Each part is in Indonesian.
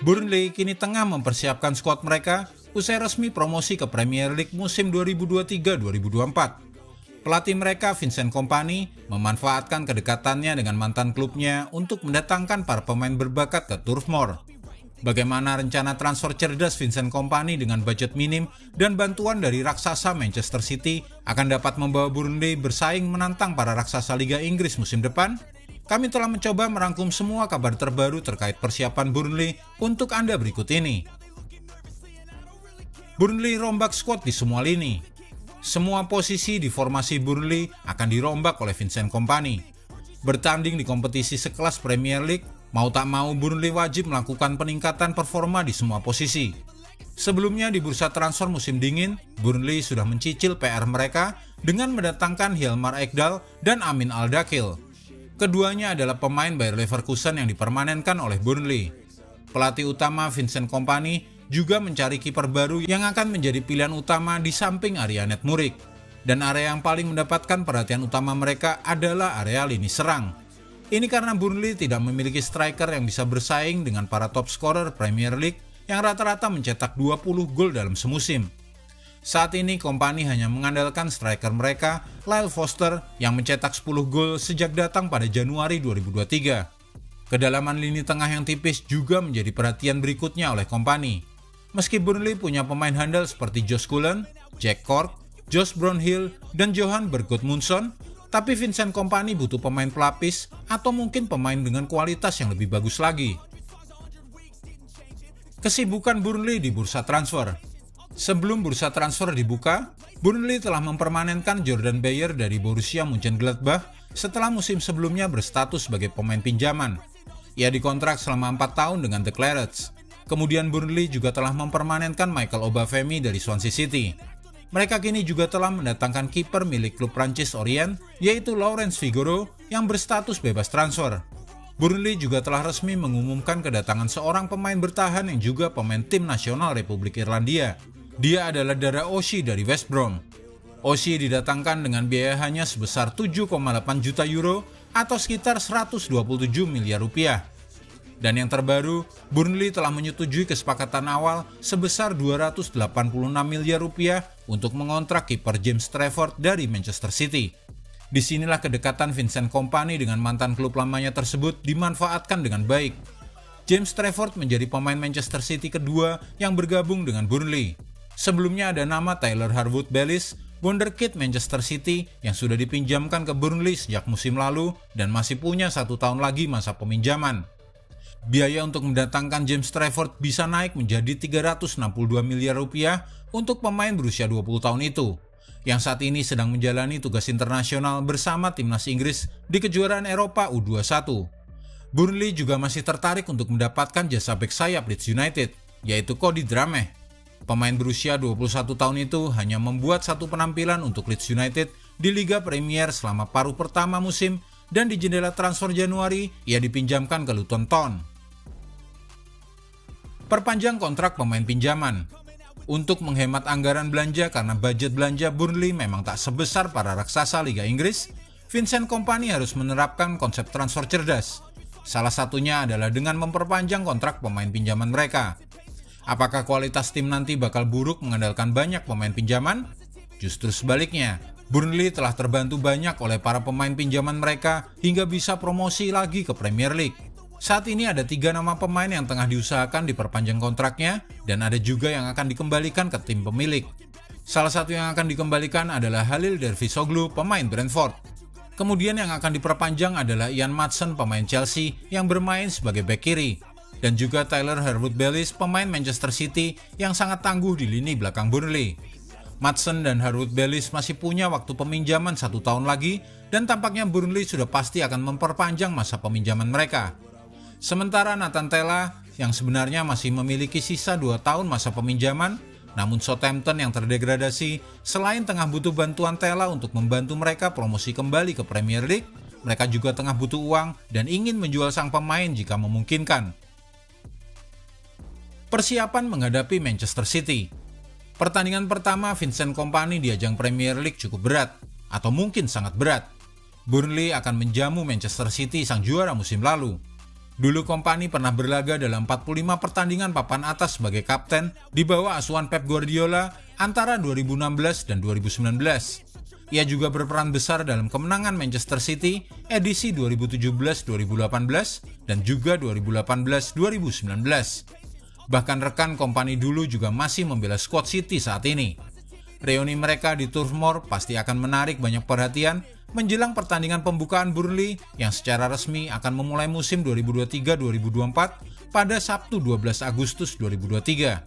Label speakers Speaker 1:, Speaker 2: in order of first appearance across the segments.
Speaker 1: Burnley kini tengah mempersiapkan skuad mereka usai resmi promosi ke Premier League musim 2023-2024. Pelatih mereka, Vincent Kompany, memanfaatkan kedekatannya dengan mantan klubnya untuk mendatangkan para pemain berbakat ke Turf Moor. Bagaimana rencana transfer cerdas Vincent Kompany dengan budget minim dan bantuan dari raksasa Manchester City akan dapat membawa Burnley bersaing menantang para raksasa Liga Inggris musim depan? Kami telah mencoba merangkum semua kabar terbaru terkait persiapan Burnley untuk Anda berikut ini. Burnley rombak skuad di semua lini. Semua posisi di formasi Burnley akan dirombak oleh Vincent Kompany. Bertanding di kompetisi sekelas Premier League, mau tak mau Burnley wajib melakukan peningkatan performa di semua posisi. Sebelumnya di bursa transfer musim dingin, Burnley sudah mencicil PR mereka dengan mendatangkan Hjalmar Ekdal dan Amin Al-Dakhil. Keduanya adalah pemain Bayer Leverkusen yang dipermanenkan oleh Burnley. Pelatih utama Vincent Kompany juga mencari kiper baru yang akan menjadi pilihan utama di samping Arianet Muric. Dan area yang paling mendapatkan perhatian utama mereka adalah area lini serang. Ini karena Burnley tidak memiliki striker yang bisa bersaing dengan para top scorer Premier League yang rata-rata mencetak 20 gol dalam semusim. Saat ini Kompany hanya mengandalkan striker mereka, Lyle Foster, yang mencetak 10 gol sejak datang pada Januari 2023. Kedalaman lini tengah yang tipis juga menjadi perhatian berikutnya oleh Kompany. Meski Burnley punya pemain handal seperti Josh Cullen, Jack Cork, Josh Brownhill, dan Johan Bergudmundsson, tapi Vincent Kompany butuh pemain pelapis atau mungkin pemain dengan kualitas yang lebih bagus lagi. Kesibukan Burnley di bursa transfer. Sebelum bursa transfer dibuka, Burnley telah mempermanenkan Jordan Beyer dari Borussia Mönchengladbach setelah musim sebelumnya berstatus sebagai pemain pinjaman. Ia dikontrak selama 4 tahun dengan The Clarets. Kemudian Burnley juga telah mempermanenkan Michael Obafemi dari Swansea City. Mereka kini juga telah mendatangkan kiper milik klub Prancis Orient, yaitu Laurence Figaro, yang berstatus bebas transfer. Burnley juga telah resmi mengumumkan kedatangan seorang pemain bertahan yang juga pemain tim nasional Republik Irlandia. Dia adalah Dara Oshie dari West Brom. Oshie didatangkan dengan biaya hanya sebesar 7,8 juta euro atau sekitar 127 miliar rupiah. Dan yang terbaru, Burnley telah menyetujui kesepakatan awal sebesar 286 miliar rupiah untuk mengontrak kiper James Trafford dari Manchester City. Disinilah kedekatan Vincent Kompany dengan mantan klub lamanya tersebut dimanfaatkan dengan baik. James Trafford menjadi pemain Manchester City kedua yang bergabung dengan Burnley. Sebelumnya ada nama Tyler Harwood-Bellis, wonderkid Manchester City yang sudah dipinjamkan ke Burnley sejak musim lalu dan masih punya 1 tahun lagi masa peminjaman. Biaya untuk mendatangkan James Trafford bisa naik menjadi 362 miliar rupiah untuk pemain berusia 20 tahun itu, yang saat ini sedang menjalani tugas internasional bersama timnas Inggris di kejuaraan Eropa U21. Burnley juga masih tertarik untuk mendapatkan jasa bek sayap Leeds United, yaitu Cody Drameh. Pemain berusia 21 tahun itu hanya membuat 1 penampilan untuk Leeds United di Liga Premier selama paruh pertama musim dan di jendela transfer Januari ia dipinjamkan ke Luton Town. Perpanjang kontrak pemain pinjaman. Untuk menghemat anggaran belanja karena budget belanja Burnley memang tak sebesar para raksasa Liga Inggris, Vincent Kompany harus menerapkan konsep transfer cerdas. Salah satunya adalah dengan memperpanjang kontrak pemain pinjaman mereka. Apakah kualitas tim nanti bakal buruk mengandalkan banyak pemain pinjaman? Justru sebaliknya, Burnley telah terbantu banyak oleh para pemain pinjaman mereka hingga bisa promosi lagi ke Premier League. Saat ini ada 3 nama pemain yang tengah diusahakan diperpanjang kontraknya dan ada juga yang akan dikembalikan ke tim pemilik. Salah satu yang akan dikembalikan adalah Halil Dervisoglu, pemain Brentford. Kemudian yang akan diperpanjang adalah Ian Maatsen, pemain Chelsea yang bermain sebagai bek kiri. Dan juga Tyler Harwood-Bellis, pemain Manchester City yang sangat tangguh di lini belakang Burnley. Maatsen dan Harwood-Bellis masih punya waktu peminjaman 1 tahun lagi dan tampaknya Burnley sudah pasti akan memperpanjang masa peminjaman mereka. Sementara Nathan Tella yang sebenarnya masih memiliki sisa 2 tahun masa peminjaman, namun Southampton yang terdegradasi selain tengah butuh bantuan Tella untuk membantu mereka promosi kembali ke Premier League, mereka juga tengah butuh uang dan ingin menjual sang pemain jika memungkinkan. Persiapan menghadapi Manchester City. Pertandingan pertama Vincent Kompany di ajang Premier League cukup berat, atau mungkin sangat berat. Burnley akan menjamu Manchester City sang juara musim lalu. Dulu Kompany pernah berlaga dalam 45 pertandingan papan atas sebagai kapten di bawah asuhan Pep Guardiola antara 2016 dan 2019. Ia juga berperan besar dalam kemenangan Manchester City edisi 2017-2018 dan juga 2018-2019. Bahkan rekan Kompany dulu juga masih membela skuad City saat ini. Reuni mereka di Turf Moor pasti akan menarik banyak perhatian menjelang pertandingan pembukaan Burnley yang secara resmi akan memulai musim 2023-2024 pada Sabtu 12 Agustus 2023.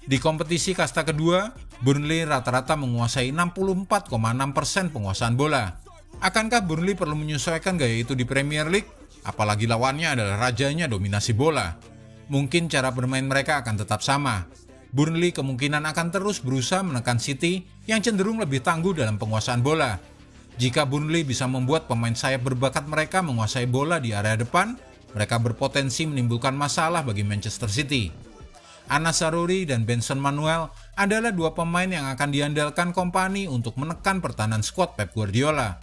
Speaker 1: Di kompetisi kasta kedua, Burnley rata-rata menguasai 64,6% penguasaan bola. Akankah Burnley perlu menyesuaikan gaya itu di Premier League? Apalagi lawannya adalah rajanya dominasi bola. Mungkin cara bermain mereka akan tetap sama. Burnley kemungkinan akan terus berusaha menekan City yang cenderung lebih tangguh dalam penguasaan bola. Jika Burnley bisa membuat pemain sayap berbakat mereka menguasai bola di area depan, mereka berpotensi menimbulkan masalah bagi Manchester City. Anas Saruri dan Benson Manuel adalah dua pemain yang akan diandalkan Kompany untuk menekan pertahanan skuad Pep Guardiola.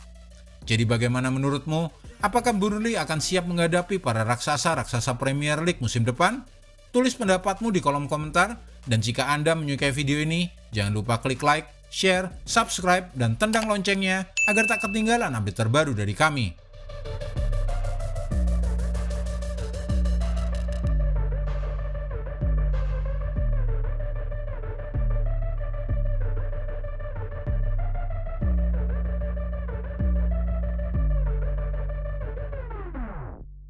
Speaker 1: Jadi bagaimana menurutmu? Apakah Burnley akan siap menghadapi para raksasa-raksasa Premier League musim depan? Tulis pendapatmu di kolom komentar, dan jika Anda menyukai video ini, jangan lupa klik like, share, subscribe, dan tendang loncengnya agar tak ketinggalan update terbaru dari kami.